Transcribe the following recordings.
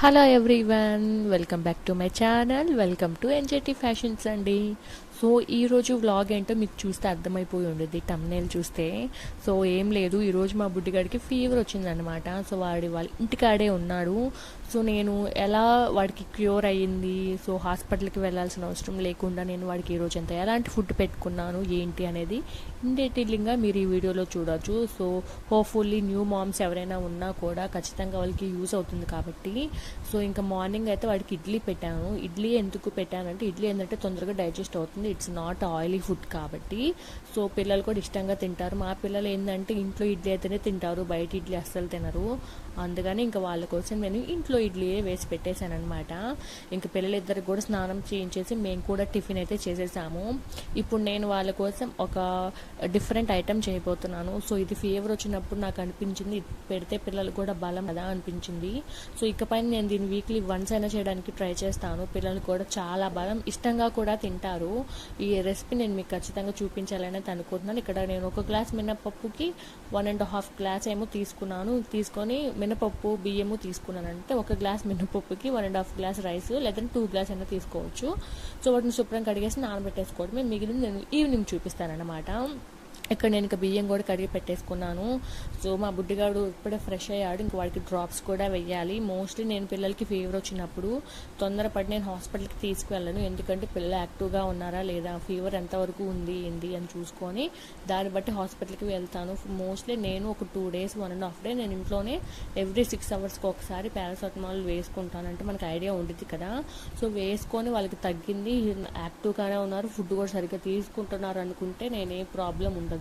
Hello everyone, welcome back to my channel. Welcome to ఎన్జేటీ fashions అండి. So ఈరోజు vlog ఏంటో మీకు చూస్తే అర్థమైపోయి ఉండేది తమ్నేల్ చూస్తే. సో ఏం లేదు, ఈరోజు మా బుడ్డిగాడికి ఫీవర్ వచ్చిందనమాట. సో వాళ్ళ ఇంటికాడే ఉన్నాడు. సో నేను ఎలా వాడికి క్యూర్ అయ్యింది, సో హాస్పిటల్కి వెళ్ళాల్సిన అవసరం లేకుండా నేను వాడికి ఈరోజు ఎంత ఎలాంటి ఫుడ్ పెట్టుకున్నాను ఏంటి అనేది ఇన్ డీటెయిలింగ్గా మీరు ఈ వీడియోలో చూడొచ్చు. సో హోప్ఫుల్లీ న్యూ మామ్స్ ఎవరైనా ఉన్నా కూడా ఖచ్చితంగా వాళ్ళకి యూజ్ అవుతుంది కాబట్టి. సో ఇంకా మార్నింగ్ అయితే వాడికి ఇడ్లీ పెట్టాను. ఇడ్లీ ఎందుకు పెట్టానంటే, ఇడ్లీ ఏంటంటే తొందరగా డైజెస్ట్ అవుతుంది, ఇట్స్ నాట్ ఆయిలీ ఫుడ్ కాబట్టి. సో పిల్లలు కూడా ఇష్టంగా తింటారు. మా పిల్లలు ఏంటంటే ఇంట్లో ఇడ్లీ అయితేనే తింటారు, బయట ఇడ్లీ అస్సలు తినరు. అందుకని ఇంకా వాళ్ళ కోసం నేను ఇంట్లో ఇడ్లీయే వేసి పెట్టేశాను అనమాట. ఇంకా పిల్లలిద్దరికి కూడా స్నానం చేయించేసి మేము కూడా టిఫిన్ అయితే చేసేసాము. ఇప్పుడు నేను వాళ్ళ కోసం ఒక డిఫరెంట్ ఐటెం చేయబోతున్నాను. సో ఇది ఫీవర్ వచ్చినప్పుడు నాకు అనిపించింది, పెడితే పిల్లలు కూడా బలం కదా అనిపించింది. సో ఇకపై నేను దీన్ని వీక్లీ వన్స్ అయినా చేయడానికి ట్రై చేస్తాను. పిల్లలు కూడా చాలా బలం ఇష్టంగా కూడా తింటారు. ఈ రెసిపీ నేను మీకు ఖచ్చితంగా చూపించాలని అనుకుంటున్నాను. ఇక్కడ నేను ఒక గ్లాస్ మినపప్పుకి 1.5 గ్లాస్ ఏమో తీసుకొని మినపప్పు బియ్యము తీసుకున్నాను. అంటే ఒక గ్లాస్ మినపప్పుకి 1.5 గ్లాస్ రైస్, లేదంటే 2 గ్లాస్ అయినా తీసుకోవచ్చు. సో వాటిని శుభ్రం కడిగేసి నానబెట్టేసుకోవడమే. మిగిలిన నేను ఈవినింగ్ చూపిస్తానన్నమాట. ఇక్కడ నేను ఇంకా బియ్యం కూడా కడిగి పెట్టేసుకున్నాను. సో మా బుడ్డిగాడు ఇప్పుడే ఫ్రెష్ అయ్యాడు, ఇంక వాడికి డ్రాప్స్ కూడా వెయ్యాలి. మోస్ట్లీ నేను పిల్లలకి ఫీవర్ వచ్చినప్పుడు తొందరపడి నేను హాస్పిటల్కి తీసుకువెళ్ళను. ఎందుకంటే పిల్లలు యాక్టివ్గా ఉన్నారా లేదా, ఫీవర్ ఎంతవరకు ఉంది ఏంటి అని చూసుకొని దాన్ని బట్టి హాస్పిటల్కి వెళ్తాను. మోస్ట్లీ నేను ఒక 2 days 1.5 day నేను ఇంట్లోనే ఎవ్రీ 6 hours ఒకసారి పారాసెటమాల్ వేసుకుంటాను. అంటే మనకు ఐడియా ఉంటుంది కదా. సో వేసుకొని వాళ్ళకి తగ్గింది, యాక్టివ్గానే ఉన్నారు, ఫుడ్ కూడా సరిగ్గా తీసుకుంటున్నారు అనుకుంటే నేనే ప్రాబ్లం ఉండదు.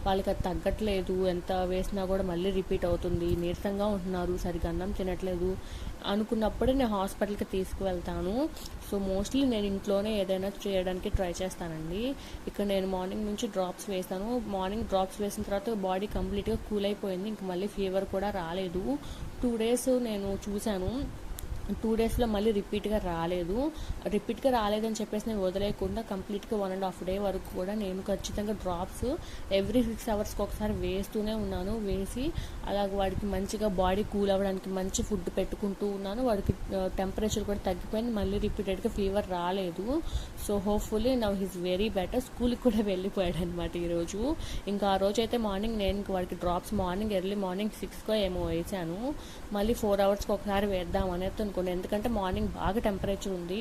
వాళ్ళకి అది తగ్గట్లేదు, ఎంత వేసినా కూడా మళ్ళీ రిపీట్ అవుతుంది, నీరసంగా ఉంటున్నారు, సరిగ్గా అన్నం తినట్లేదు అనుకున్నప్పుడే నేను హాస్పిటల్కి తీసుకువెళ్తాను. సో మోస్ట్లీ నేను ఇంట్లోనే ఏదైనా చేయడానికి ట్రై చేస్తానండి. ఇక్కడ నేను మార్నింగ్ నుంచి డ్రాప్స్ వేస్తాను. మార్నింగ్ డ్రాప్స్ వేసిన తర్వాత బాడీ కంప్లీట్గా కూల్ అయిపోయింది, ఇంక మళ్ళీ ఫీవర్ కూడా రాలేదు. 2 days నేను చూశాను, 2 daysలో మళ్ళీ రిపీట్గా రాలేదని చెప్పేసి నేను వదిలేయకుండా కంప్లీట్గా 1.5 day వరకు కూడా నేను ఖచ్చితంగా డ్రాప్స్ ఎవ్రీ 6 hours ఒకసారి వేస్తూనే ఉన్నాను. వేసి అలాగే వాడికి మంచిగా బాడీ కూల్ అవ్వడానికి మంచి ఫుడ్ పెట్టుకుంటూ ఉన్నాను. వాడికి టెంపరేచర్ కూడా తగ్గిపోయింది, మళ్ళీ రిపీటెడ్గా ఫీవర్ రాలేదు. So hopefully now he's very better. స్కూల్కి కూడా వెళ్ళిపోయాడు అనమాట ఈరోజు. ఇంకా ఆ రోజు అయితే మార్నింగ్ నేను వాడికి డ్రాప్స్ ఎర్లీ మార్నింగ్ 6 ఏమో వేసాను. మళ్ళీ 4 hours ఒకసారి వేద్దాం అనేది అనుకున్నాను. ఎందుకంటే మార్నింగ్ బాగా టెంపరేచర్ ఉంది,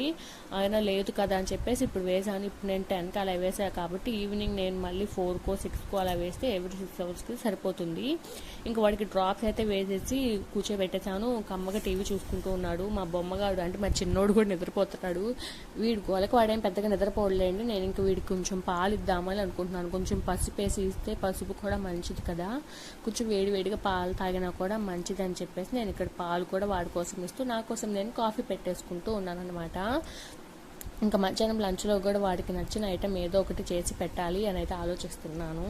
ఆయన లేదు కదా అని చెప్పేసి ఇప్పుడు వేసాను. ఇప్పుడు నేను 10కి అలా వేసాను కాబట్టి ఈవినింగ్ నేను మళ్ళీ 4కో 6కో అలా వేస్తే ఎవ్రీ 6 hours సరిపోతుంది. ఇంకా వాడికి డ్రాప్స్ అయితే వేసేసి కూర్చోబెట్టేశాను. కమ్మగా టీవీ చూసుకుంటూ ఉన్నాడు. మా బొమ్మగాడు అంటే మా చిన్నోడు కూడా నిద్రపోతున్నాడు. వీడి గోలకి వాడేం పెద్దగా నిద్రపోలేండి. నేను ఇంకా వీడికి కొంచెం పాలు ఇద్దామని అనుకుంటున్నాను. కొంచెం పసుపు వేసి ఇస్తే పసుపు కూడా మంచిది కదా, కొంచెం వేడివేడిగా పాలు తాగినా కూడా మంచిది అని చెప్పేసి నేను ఇక్కడ పాలు కూడా వాడి కోసం ఇస్తూ నా కోసం నేను కాఫీ పెట్టేసుకుంటూ ఉన్నాను అనమాట. ఇంకా మధ్యాహ్నం లంచ్లో కూడా వాడికి నచ్చిన ఐటెం ఏదో ఒకటి చేసి పెట్టాలి అని అయితే ఆలోచిస్తున్నాను.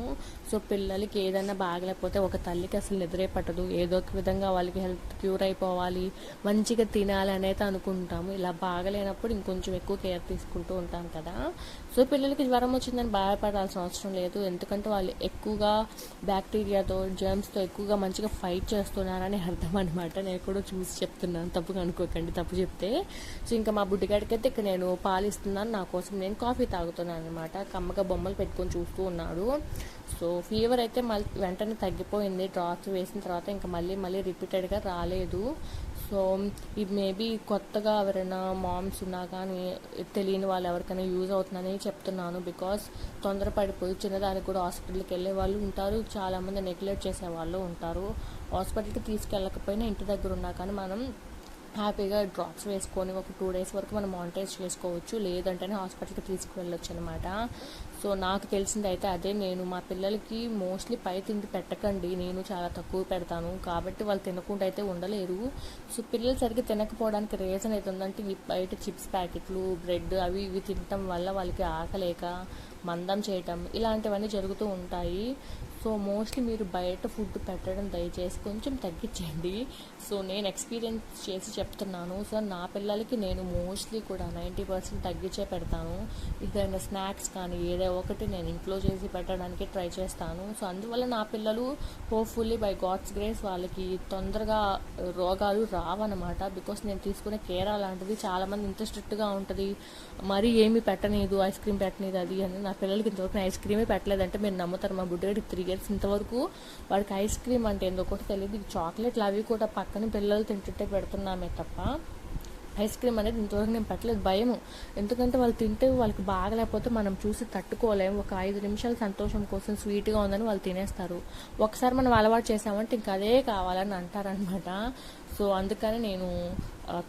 సో పిల్లలకి ఏదైనా బాగలేకపోతే ఒక తల్లికి అసలు నిద్రే పట్టదు. ఏదో ఒక విధంగా వాళ్ళకి హెల్త్ క్యూర్ అయిపోవాలి, మంచిగా తినాలి అనేది అనుకుంటాము. ఇలా బాగలేనప్పుడు ఇంకొంచెం ఎక్కువ కేర్ తీసుకుంటూ ఉంటాం కదా. సో పిల్లలకి జ్వరం వచ్చిందని బాధపడాల్సిన అవసరం లేదు, ఎందుకంటే వాళ్ళు ఎక్కువగా బ్యాక్టీరియాతో జర్మ్స్తో ఎక్కువగా మంచిగా ఫైట్ చేస్తున్నారని అర్థం అనమాట. నేను కూడా చూసి చెప్తున్నాను, తప్పుగా అనుకోకండి తప్పు చెప్తే. సో ఇంకా మా బుడ్డిగాడికి అయితే ఇక్కడ నేను పాలు ఇస్తున్నాను, నా కోసం నేను కాఫీ తాగుతున్నాను అనమాట. కమ్మగా బొమ్మలు పెట్టుకొని చూస్తూ ఉన్నాడు. సో ఫీవర్ అయితే మళ్ళీ వెంటనే తగ్గిపోయింది డ్రాప్స్ వేసిన తర్వాత, ఇంకా మళ్ళీ రిపీటెడ్గా రాలేదు. సో ఇది మేబీ కొత్తగా ఎవరైనా మామ్స్ ఉన్నా కానీ తెలియని వాళ్ళు ఎవరికైనా యూజ్ అవుతుందని చెప్తున్నాను. బికాస్ తొందరపడిపోయి చిన్నదానికి కూడా హాస్పిటల్కి వెళ్ళే వాళ్ళు ఉంటారు, చాలామంది నెగ్లెక్ట్ చేసే వాళ్ళు ఉంటారు. హాస్పిటల్కి తీసుకెళ్ళకపోయినా ఇంటి దగ్గర ఉన్నా కానీ మనం హ్యాపీగా డ్రాప్స్ వేసుకొని ఒక 2 days వరకు మనం మానిటైజ్ చేసుకోవచ్చు, లేదంటేనే హాస్పిటల్కి తీసుకువెళ్ళొచ్చు అనమాట. సో నాకు తెలిసింది అయితే అదే. నేను మా పిల్లలకి మోస్ట్లీ పై తిండి పెట్టకండి, నేను చాలా తక్కువ పెడతాను కాబట్టి వాళ్ళు తినకుండా అయితే ఉండలేరు. సో పిల్లలు సరిగ్గా తినకపోవడానికి రీజన్ అవుతుందంటే ఈ బయట చిప్స్ ప్యాకెట్లు, బ్రెడ్ అవి ఇవి తినటం వల్ల వాళ్ళకి ఆకలేక మందం చేయటం ఇలాంటివన్నీ జరుగుతూ ఉంటాయి. సో మోస్ట్లీ మీరు బయట ఫుడ్ పెట్టడం దయచేసి కొంచెం తగ్గించండి. సో నేను ఎక్స్పీరియన్స్ చేసి చెప్తున్నాను. సో నా పిల్లలకి నేను మోస్ట్లీ కూడా 90% తగ్గించే పెడతాను. ఏదైనా స్నాక్స్ కానీ ఏదో ఒకటి నేను ఇంట్లో చేసి పెట్టడానికి ట్రై చేస్తాను. సో అందువల్ల నా పిల్లలు హోప్ఫుల్లీ బై గాడ్స్ గ్రేస్ వాళ్ళకి తొందరగా రోగాలు రావన్నమాట. బికాస్ నేను తీసుకునే కేర్ అలాంటిది. చాలామంది ఇంత స్ట్రిక్ట్గా ఉంటుంది, మరీ ఏమీ పెట్టనీదు, ఐస్ క్రీమ్ పెట్టనీదు అది అని. నా పిల్లలకి ఇంతవరకు ఐస్ క్రీమే పెట్టలేదంటే మీరు నమ్ముతారు. మా బుడ్డగాడికి 3 years ఇంతవరకు వాడికి ఐస్ క్రీమ్ అంటే ఏందో ఒకటి తెలియదు. చాక్లెట్లు అవి కూడా పక్కన పిల్లలు తింటుంటే పెడుతున్నామే తప్ప ఐస్ క్రీమ్ అనేది ఇంతవరకు నేను పెట్టలేదు. భయము, ఎందుకంటే వాళ్ళు తింటే వాళ్ళకి బాగలేకపోతే మనం చూసి తట్టుకోలేము. ఒక 5 నిమిషాల సంతోషం కోసం స్వీట్గా ఉందని వాళ్ళు తినేస్తారు. ఒకసారి మనం అలవాటు చేసామంటే ఇంక అదే కావాలని అంటారనమాట. సో అందుకని నేను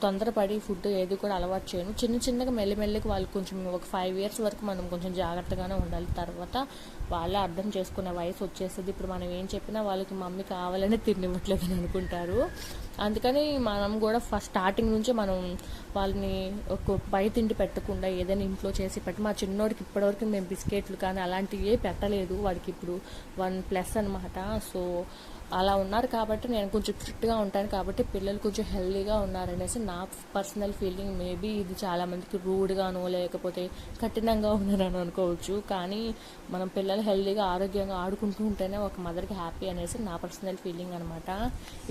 తొందరపడి ఫుడ్ ఏది కూడా అలవాటు చేయను. చిన్నగా మెల్లిమెల్లికి వాళ్ళు కొంచెం ఒక 5 years వరకు మనం కొంచెం జాగ్రత్తగానే ఉండాలి. తర్వాత వాళ్ళే అర్థం చేసుకునే వయసు వచ్చేస్తుంది. ఇప్పుడు మనం ఏం చెప్పినా వాళ్ళకి మమ్మీ కావాలని తినివ్వట్లేదని అనుకుంటారు. అందుకని మనం కూడా ఫస్ట్ స్టార్టింగ్ నుంచి మనం వాళ్ళని ఒక బయట తిండి పెట్టకుండా ఏదైనా ఇంట్లో చేసి మా చిన్నోడికి ఇప్పటివరకు మేము బిస్కెట్లు కానీ అలాంటివి పెట్టలేదు. వాడికి ఇప్పుడు 1+ అనమాట. సో అలా ఉన్నారు కాబట్టి నేను కొంచెం స్ట్రిక్ట్గా ఉంటాను కాబట్టి పిల్లలు కొంచెం హెల్దీగా ఉన్నారనేసి నా పర్సనల్ ఫీలింగ్. మేబీ ఇది చాలామందికి రూడ్గానో లేకపోతే కఠినంగా ఉన్నారని అనుకోవచ్చు. కానీ మనం పిల్లలు హెల్దీగా ఆరోగ్యంగా ఆడుకుంటూ ఉంటేనే ఒక మదర్కి హ్యాపీ అనేసి నా పర్సనల్ ఫీలింగ్ అనమాట.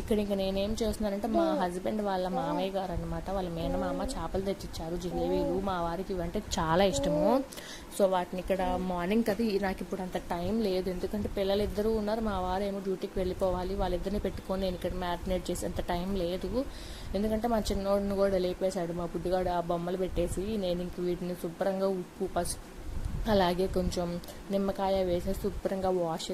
ఇక్కడ ఇంకా నేనేం చేస్తున్నానంటే మా హస్బెండ్ వాళ్ళ మామయ్య గారు అనమాట, వాళ్ళ మేనమామ చేపలు తెచ్చిచ్చారు, జిలేబీలు. మా వారికి ఇవంటే చాలా ఇష్టము. సో వాటిని ఇక్కడ మార్నింగ్ కదా, నాకు ఇప్పుడు అంత టైం లేదు ఎందుకంటే పిల్లలు ఇద్దరు ఉన్నారు. మా వారు ఏమో డ్యూటీకి వెళ్ళిపోవాలి, వాళ్ళిద్దరిని పెట్టుకొని నేను ఇక్కడ మ్యారినేట్ చేసేంత టైం లేదు. ఎందుకంటే మా చిన్నోడిని కూడా లేపేశాడు మా బుడ్డిగాడు ఆ బొమ్మలు పెట్టేసి. నేను ఇంక వీటిని శుభ్రంగా ఉప్పు పసుపు అలాగే కొంచెం నిమ్మకాయ వేసేసి శుభ్రంగా వాష్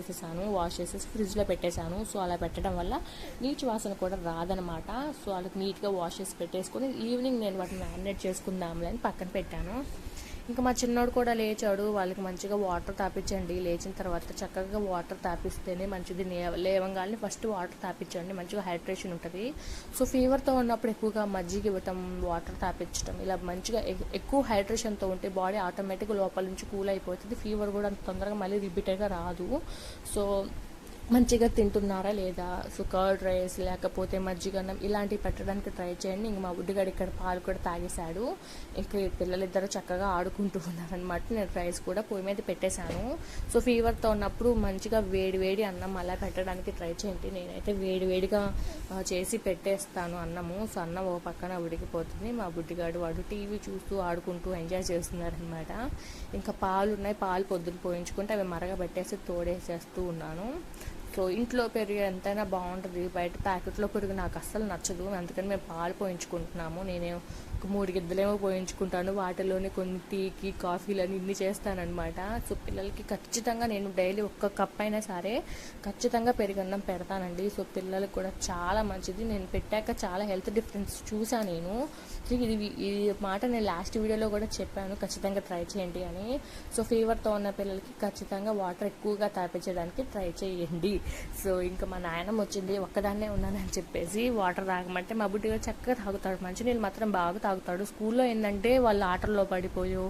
చేసేసి ఫ్రిడ్జ్లో పెట్టేశాను. సో అలా పెట్టడం వల్ల నీచు వాసన కూడా రాదనమాట. సో వాళ్ళకి నీట్గా వాష్ చేసి పెట్టేసుకొని ఈవినింగ్ నేను వాటిని మ్యారినేట్ చేసుకుందాంలే అని పక్కన పెట్టాను. ఇంకా మా చిన్నోడు కూడా లేచాడు. వాళ్ళకి మంచిగా వాటర్ తాపించండి. లేచిన తర్వాత చక్కగా వాటర్ తాపిస్తేనే మంచిది. లేవంగానే ఫస్ట్ వాటర్ తాపించండి, మంచిగా హైడ్రేషన్ ఉంటుంది. సో ఫీవర్తో ఉన్నప్పుడు ఎక్కువగా మజ్జిగ ఇవ్వటం, వాటర్ తాపించడం, ఇలా మంచిగా ఎక్కువ హైడ్రేషన్తో ఉంటే బాడీ ఆటోమేటిక్గా లోపల నుంచి కూల్ అయిపోతుంది. ఫీవర్ కూడా అంత తొందరగా మళ్ళీ రిపీటెడ్గా రాదు. సో మంచిగా తింటున్నారా లేదా, సో కర్డ్ రైస్ లేకపోతే మజ్జిగన్నం ఇలాంటివి పెట్టడానికి ట్రై చేయండి. ఇంక మా బుడ్డిగాడు ఇక్కడ పాలు కూడా తాగేశాడు. ఇంకా పిల్లలిద్దరూ చక్కగా ఆడుకుంటూ ఉన్నారనమాట. నేను రైస్ కూడా పొయ్యి మీద పెట్టేశాను. సో ఫీవర్తో ఉన్నప్పుడు మంచిగా వేడి అన్నం అలా పెట్టడానికి ట్రై చేయండి. నేనైతే వేడిగా చేసి పెట్టేస్తాను అన్నము. సో అన్నం ఓ పక్కన ఉడికిపోతుంది. మా బుడ్డిగాడు వాడు టీవీ చూస్తూ ఆడుకుంటూ ఎంజాయ్ చేస్తున్నారనమాట. ఇంకా పాలు ఉన్నాయి, పాలు పొద్దున పోయించుకుంటే అవి మరగబెట్టేసి తోడేసేస్తూ ఉన్నాను. సో ఇంట్లో పెరుగు ఎంతైనా బాగుంటుంది, బయట ప్యాకెట్లో పెరుగు నాకు అస్సలు నచ్చదు. అందుకని మేము పాలు పోయించుకుంటున్నాము. నేనే ఒక 3 గిద్దలేమో పోయించుకుంటాను. వాటిలోనే కొన్ని టీకి కాఫీలు అని ఇన్ని చేస్తానన్నమాట. సో పిల్లలకి ఖచ్చితంగా నేను డైలీ 1 కప్ అయినా సరే ఖచ్చితంగా పెరుగన్నం పెడతానండి. సో పిల్లలకు కూడా చాలా మంచిది. నేను పెట్టాక చాలా హెల్త్ డిఫరెన్స్ చూసాను నేను. సో ఈ మాట నేను లాస్ట్ వీడియోలో కూడా చెప్పాను, ఖచ్చితంగా ట్రై చేయండి అని. సో ఫీవర్తో ఉన్న పిల్లలకి ఖచ్చితంగా వాటర్ ఎక్కువగా తాపించడానికి ట్రై చేయండి. సో ఇంకా మా నాయనమ్మ వచ్చింది, ఒక్కదాన్నే ఉన్నానని చెప్పేసి వాటర్ తాగమంటే మా బుడ్డిగా చక్కగా తాగుతాడు. మంచినీళ్ళు మాత్రం బాగా తాగుతాడు. స్కూల్లో ఏంటంటే వాళ్ళు ఆటల్లో పడిపోయో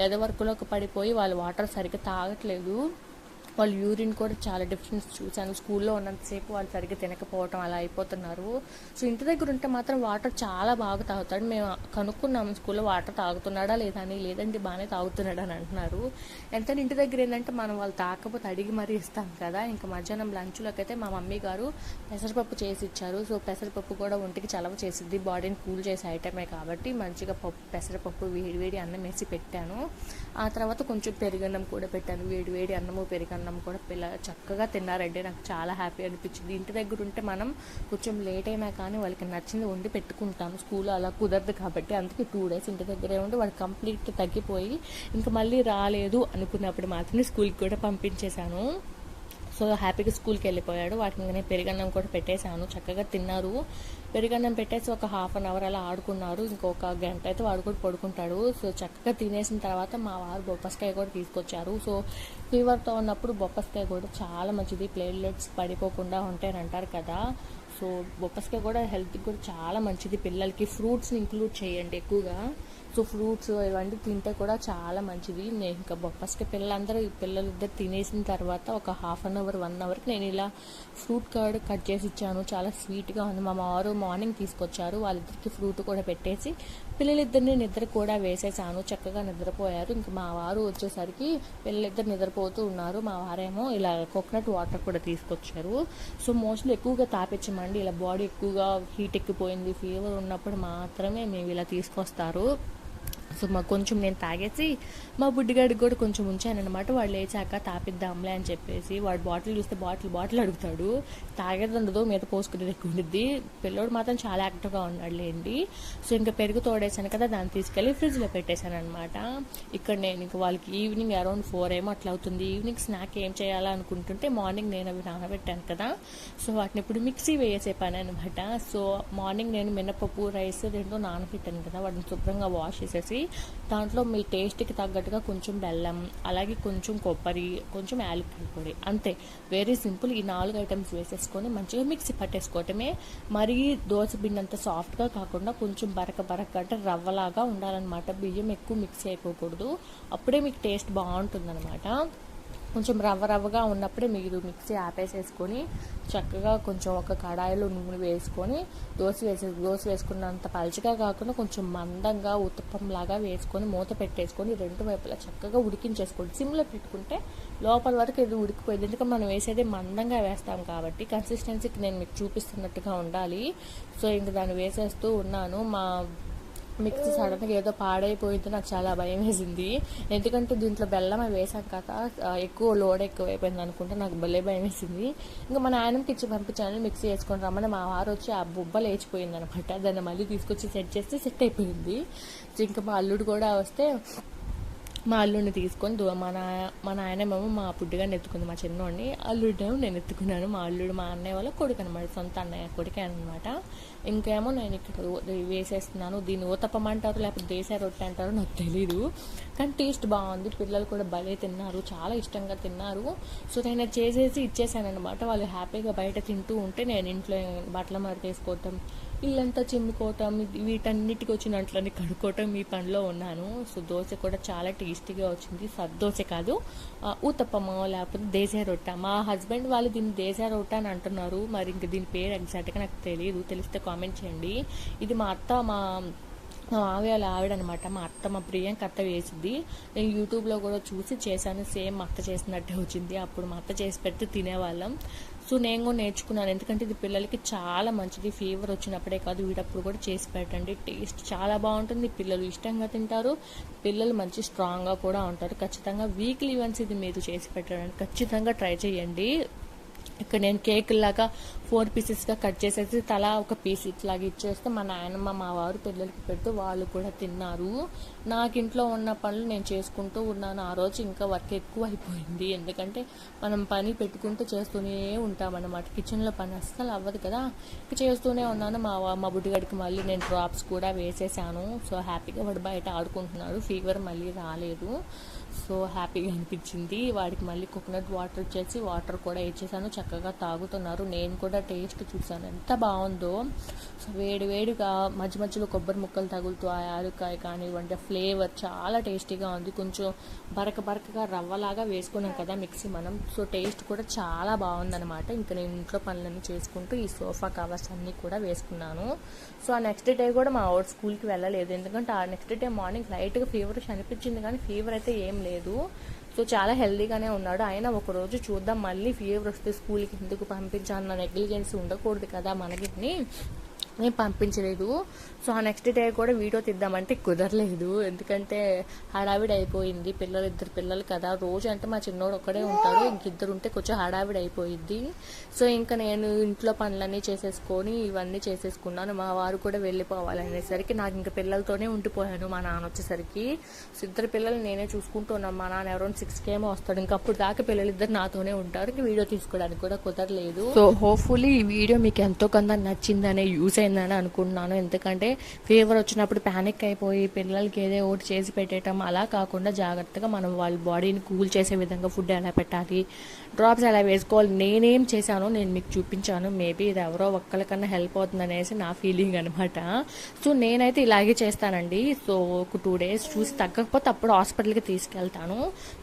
ఏదో వర్క్లోకి పడిపోయి వాళ్ళు వాటర్ సరిగ్గా తాగట్లేదు. వాళ్ళు యూరిన్ కూడా చాలా డిఫరెన్స్ చూశాను. స్కూల్లో ఉన్నంతసేపు వాళ్ళు సరిగ్గా తినకపోవటం అలా అయిపోతున్నారు. సో ఇంటి దగ్గర ఉంటే మాత్రం వాటర్ చాలా బాగా తాగుతాడు. మేము కనుక్కున్నాము స్కూల్లో వాటర్ తాగుతున్నాడా లేదా అని. లేదండి బాగానే తాగుతున్నాడు అని అంటున్నారు. ఎంతైనా ఇంటి దగ్గర ఏంటంటే మనం వాళ్ళు తాకపోతే అడిగి మరీ ఇస్తాం కదా. ఇంకా మధ్యాహ్నం లంచ్లోకి అయితే మా మమ్మీ గారు పెసరపప్పు చేసి ఇచ్చారు. సో పెసరపప్పు కూడా ఒంటికి చలవ చేసిద్ది, బాడీని కూల్ చేసే ఐటమే కాబట్టి మంచిగా పెసరపప్పు వేడి అన్నం వేసి పెట్టాను. ఆ తర్వాత కొంచెం పెరుగన్నం కూడా పెట్టాను. వేడి అన్నము పెరుగన్నం కూడా పిల్లలు చక్కగా తిన్నారంటే నాకు చాలా హ్యాపీ అనిపించింది. ఇంటి దగ్గర ఉంటే మనం కొంచెం లేట్ అయినా కానీ వాళ్ళకి నచ్చింది వండి పెట్టుకుంటాం. స్కూల్లో అలా కుదరదు కాబట్టి అందుకే 2 days ఇంటి దగ్గరే ఉండి వాడు కంప్లీట్గా తగ్గిపోయి ఇంకా మళ్ళీ రాలేదు అనుకున్నప్పుడు మాత్రమే స్కూల్కి కూడా పంపించేశాను. సో హ్యాపీగా స్కూల్కి వెళ్ళిపోయాడు. వాటికి నేను పెరుగన్నం కూడా పెట్టేశాను. చక్కగా తిన్నారు. పెరుగన్నం పెట్టేసి ఒక 1/2 hour అలా ఆడుకున్నారు. ఇంకొక గంట అయితే వాడు కూడా పడుకుంటాడు. సో చక్కగా తినేసిన తర్వాత మా వారు బొప్పస్కాయ కూడా తీసుకొచ్చారు. సో ఫీవర్తో ఉన్నప్పుడు బొప్పస్కాయ కూడా చాలా మంచిది, ప్లేట్లెట్స్ పడిపోకుండా ఉంటాయని కదా. సో బొప్పస్కాయ కూడా హెల్త్కి కూడా చాలా మంచిది. పిల్లలకి ఫ్రూట్స్ని ఇంక్లూడ్ చేయండి ఎక్కువగా. సో ఫ్రూట్స్ ఇవన్నీ తింటే కూడా చాలా మంచిది. నేను ఇంకా ఫస్ట్ పిల్లలిద్దరు తినేసిన తర్వాత ఒక హాఫ్ అన్ అవర్ 1 అవర్కి నేను ఇలా ఫ్రూట్ కర్డ్ కట్ చేసి ఇచ్చాను. చాలా స్వీట్గా ఉంది. మా వారు మార్నింగ్ తీసుకొచ్చారు, వాళ్ళిద్దరికి ఫ్రూట్ కూడా పెట్టేసి పిల్లలిద్దరిని నిద్ర కూడా వేసేసాను. చక్కగా నిద్రపోయారు. ఇంకా మా వారు వచ్చేసరికి పిల్లలిద్దరు నిద్రపోతూ ఉన్నారు. మా వారేమో ఇలా కోకోనట్ వాటర్ కూడా తీసుకొచ్చారు. సో మోస్ట్లీ ఎక్కువగా తాపించమండి, ఇలా బాడీ ఎక్కువగా హీట్ ఎక్కిపోయింది, ఫీవర్ ఉన్నప్పుడు మాత్రమే మేము ఇలా తీసుకొస్తారు. సో మాకు కొంచెం నేను తాగేసి మా బుడ్డిగాడికి కూడా కొంచెం ఉంచానమాట. వాడు లేచాక తాపిద్దాంలే అని చెప్పేసి, వాడు బాటిల్ చూస్తే బాటిల్ అడుగుతాడు, తాగేది ఉండదు, మీద పోసుకునేది ఎక్కువ ఉండిద్ది. పిల్లోడు మాత్రం చాలా యాక్టివ్గా ఉన్నాడు లేండి. సో ఇంకా పెరుగు తోడేసాను కదా, దాన్ని తీసుకెళ్ళి ఫ్రిడ్జ్లో పెట్టేశాను అనమాట. ఇక్కడ నేను ఇంకా వాళ్ళకి ఈవినింగ్ అరౌండ్ 4 ఏమో అట్లా అవుతుంది. ఈవినింగ్ స్నాక్ ఏం చేయాలా అనుకుంటుంటే మార్నింగ్ నేను అవి నానబెట్టాను కదా, సో వాటిని ఇప్పుడు మిక్సీ వేసే పని అనమాట. సో మార్నింగ్ నేను మినపప్పు రైస్ 2 నానబెట్టాను కదా, వాటిని శుభ్రంగా వాష్ చేసేసి దాంట్లో మీ టేస్ట్కి తగ్గట్టుగా కొంచెం బెల్లం, అలాగే కొంచెం కొబ్బరి, కొంచెం యాలకుల పొడి, అంతే. Very simple. ఈ 4 ఐటమ్స్ వేసేసుకొని మంచిగా మిక్సీ పట్టేసుకోవటమే. మరీ దోశ పిండి అంత సాఫ్ట్గా కాకుండా కొంచెం బరక అంటే రవ్వలాగా ఉండాలన్నమాట. బియ్యం ఎక్కువ మిక్సీ అయిపోకూడదు, అప్పుడే మీకు టేస్ట్ బాగుంటుందన్నమాట. కొంచెం రవ్వగా ఉన్నప్పుడే మీరు మిక్సీ ఆపేసేసుకొని చక్కగా కొంచెం ఒక కడాయిలో నూనె వేసుకొని దోశ వేసుకున్నంత పలుచగా కాకుండా కొంచెం మందంగా ఉత్తప్పంలాగా వేసుకొని మూత పెట్టేసుకొని 2 వైపులా చక్కగా ఉడికించేసుకోండి. సిమ్లో పెట్టుకుంటే లోపల వరకు ఇది ఉడికిపోయింది. ఎందుకంటే మనం వేసేది మందంగా వేస్తాం కాబట్టి కన్సిస్టెన్సీకి నేను మీకు చూపిస్తున్నట్టుగా ఉండాలి. సో ఇంక దాన్ని వేసేస్తూ ఉన్నాను. మా మిక్సీ సడన్గా ఏదో పాడైపోయింది, నాకు చాలా భయం వేసింది. ఎందుకంటే దీంట్లో బెల్లం వేసాం కదా, లోడ్ ఎక్కువైపోయింది అనుకుంటే నాకు భలే భయం వేసింది. ఇంకా మా నాయనకి ఇచ్చి పంపించాను, మిక్సీ వేసుకొని రమ్మని. మా వారు వచ్చి ఆ బుబ్బ లేచిపోయింది అనమాట, దాన్ని మళ్ళీ తీసుకొచ్చి సెట్ చేస్తే సెట్ అయిపోయింది. ఇంకా మా అల్లుడు కూడా వస్తే మా అల్లుడిని తీసుకొని మా నాయనేమో మా పుట్టిగాని ఎత్తుకుంది, మా చిన్నోడిని. అల్లుడేమో నేను ఎత్తుకున్నాను. మా అల్లుడు మా అన్నయ్య వాళ్ళ కొడుకు అనమాట, సొంత అన్నయ్య కొడుకే అనమాట. ఇంకేమో నేను ఇక్కడ వేసేస్తున్నాను. దీన్ని ఊతప్పం అంటారు, లేకపోతే దేశ రొట్టె అంటారు, నాకు తెలీదు. కానీ టేస్ట్ బాగుంది. పిల్లలు కూడా భలే తిన్నారు, చాలా ఇష్టంగా తిన్నారు. సో నేను చేసేసి ఇచ్చేసాను అనమాట. వాళ్ళు హ్యాపీగా బయట తింటూ ఉంటే నేను ఇంట్లో బట్టలు మడతేసుకోవటం, ఇల్లంతా చిమ్ముకోవటం, వీటన్నిటికి వచ్చిన అంట్లన్నీ కడుక్కోవటం, ఈ పనిలో ఉన్నాను. సో దోశ కూడా చాలా టేస్టీగా వచ్చింది. సద్దోశ కాదు, ఊతప్పమో లేకపోతే దేశ రొట్టె. మా హస్బెండ్ వాళ్ళు దీన్ని దేశ రొట్టె అని అంటున్నారు, మరి ఇంక దీని పేరు ఎగ్జాక్ట్గా నాకు తెలియదు, తెలిస్తే కామెంట్ చేయండి. ఇది మా మావయ్య ఆవిడనమాట. మా ప్రియాంక అత్త వేసింది. నేను యూట్యూబ్లో కూడా చూసి చేశాను, సేమ్ మా అత్త చేసినట్టే వచ్చింది. అప్పుడు మా అత్త చేసి పెడితే తినేవాళ్ళం. సో నేను కూడా నేర్చుకున్నాను, ఎందుకంటే ఇది పిల్లలకి చాలా మంచిది. ఫీవర్ వచ్చినప్పుడే కాదు, వీటప్పుడు కూడా చేసి పెట్టండి. టేస్ట్ చాలా బాగుంటుంది, పిల్లలు ఇష్టంగా తింటారు, పిల్లలు మంచి స్ట్రాంగ్గా కూడా ఉంటారు. ఖచ్చితంగా వీక్లీ వన్స్ ఇది మీరు చేసి పెట్టడానికి ఖచ్చితంగా ట్రై చేయండి. ఇక్కడ నేను కేక్ లాగా 4 పీసెస్గా కట్ చేసేసి తలా ఒక పీస్ ఇట్లాగా ఇచ్చేస్తే మా నాయనమ్మ మా వారు పిల్లలకి పెడుతూ వాళ్ళు కూడా తిన్నారు. నాకు ఇంట్లో ఉన్న పనులు నేను చేసుకుంటూ ఉన్నాను. ఆ రోజు ఇంకా వర్క్ ఎక్కువ అయిపోయింది, ఎందుకంటే మనం పని పెట్టుకుంటూ చేస్తూనే ఉంటామన్నమాట. కిచెన్లో పని అస్సలు అవ్వదు కదా, చేస్తూనే ఉన్నాను. మా బుడ్డిగడికి మళ్ళీ నేను డ్రాప్స్ కూడా వేసేసాను. సో హ్యాపీగా వాడు బయట ఆడుకుంటున్నాడు, ఫీవర్ మళ్ళీ రాలేదు. సో హ్యాపీగా అనిపించింది. వాడికి మళ్ళీ కోకోనట్ వాటర్ ఇచ్చేసి వాటర్ కూడా ఇచ్చేసాను, చక్కగా తాగుతున్నారు. నేను కూడా టేస్ట్ చూసాను ఎంత బాగుందో. సో వేడిగా మధ్యలో కొబ్బరి ముక్కలు తగులుతూ ఆ యాలక్కాయ కానివ్వండి, ఫ్లేవర్ చాలా టేస్టీగా ఉంది. కొంచెం బరకగా రవ్వలాగా వేసుకున్నాం కదా మిక్సీ మనం, సో టేస్ట్ కూడా చాలా బాగుందనమాట. ఇంకా నేను ఇంట్లో పనులన్నీ చేసుకుంటూ ఈ సోఫా కవర్స్ అన్నీ కూడా వేసుకున్నాను. సో ఆ నెక్స్ట్ డే కూడా మా వాడు స్కూల్కి వెళ్ళలేదు, ఎందుకంటే ఆ నెక్స్ట్ డే మార్నింగ్ లైట్గా ఫీవర్ అనిపించింది, కానీ ఫీవర్ అయితే ఏం లేదు. సో చాలా హెల్దీగానే ఉన్నాడు. అయినా ఒకరోజు చూద్దాం, మళ్ళీ ఫీవర్ వస్తే స్కూల్కి ఎందుకు పంపించాను, నెగ్లిజెన్స్ ఉండకూడదు కదా మనకి, నేను పంపించలేదు. సో ఆ నెక్స్ట్ డే కూడా వీడియో తీద్దామంటే కుదరలేదు, ఎందుకంటే హడావిడి అయిపోయింది. ఇద్దరు పిల్లలు కదా, రోజు అంటే మా చిన్నోడు ఒక్కడే ఉంటాడు, ఇంకిద్దరు ఉంటే కొంచెం హడావిడి అయిపోయింది. సో ఇంకా నేను ఇంట్లో పనులన్నీ చేసేసుకొని ఇవన్నీ చేసేసుకున్నాను. మా వారు కూడా వెళ్ళిపోవాలనేసరికి నాకు ఇంకా పిల్లలతోనే ఉండిపోయాను. మా నాన్న వచ్చేసరికి ఇద్దరు పిల్లలు నేనే చూసుకుంటూ ఉన్నాను. మా నాన్న అరౌండ్ 6 ఏమో వస్తాడు, ఇంకా అప్పుడు దాకా పిల్లలిద్దరు నాతోనే ఉంటారు. ఇంక వీడియో తీసుకోవడానికి కూడా కుదరలేదు. సో హోప్ఫుల్లీ ఈ వీడియో మీకు ఎంతో కొంత నచ్చిందనే యూజ్ అయిందని అనుకుంటున్నాను. ఎందుకంటే ఫీవర్ వచ్చినప్పుడు ప్యానిక్ అయిపోయి పిల్లలకి ఏదో ఒకటి చేసి పెట్టేయటం అలా కాకుండా జాగ్రత్తగా మనం వాళ్ళ బాడీని కూల్ చేసే విధంగా ఫుడ్ ఎలా పెట్టాలి, డ్రాప్స్ ఎలా వేసుకోవాలి, నేనేం చేశానో నేను మీకు చూపించాను. మేబీ ఇది ఎవరో ఒక్కరికన్నా హెల్ప్ అవుతుంది అనేసి నా ఫీలింగ్ అనమాట. సో నేనైతే ఇలాగే చేస్తానండి. సో ఒక 2 days చూసి తగ్గకపోతే అప్పుడు హాస్పిటల్కి తీసుకెళ్తాను.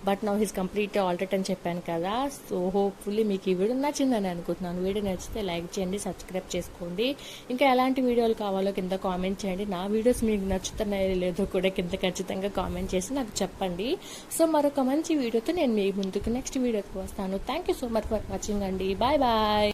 But now his complete already అని చెప్పాను కదా. సో హోప్ఫుల్లీ మీకు ఈ వీడియో నచ్చిందని అనుకుంటున్నాను. వీడియో నచ్చితే లైక్ చేయండి, సబ్స్క్రైబ్ చేసుకోండి. ఇంకా ఎలాంటి వీడియోలు కావాలో కింద కామెంట్ చేయండి. నా వీడియోస్ మీకు నచ్చుతున్నాయో లేదో కూడా కింద ఖచ్చితంగా కామెంట్ చేసి నాకు చెప్పండి. సో మరొక మంచి వీడియోతో నేను మీ ముందుకు నెక్స్ట్ వీడియోకి వస్తాను. Thank you so much for watching అండి. Bye bye.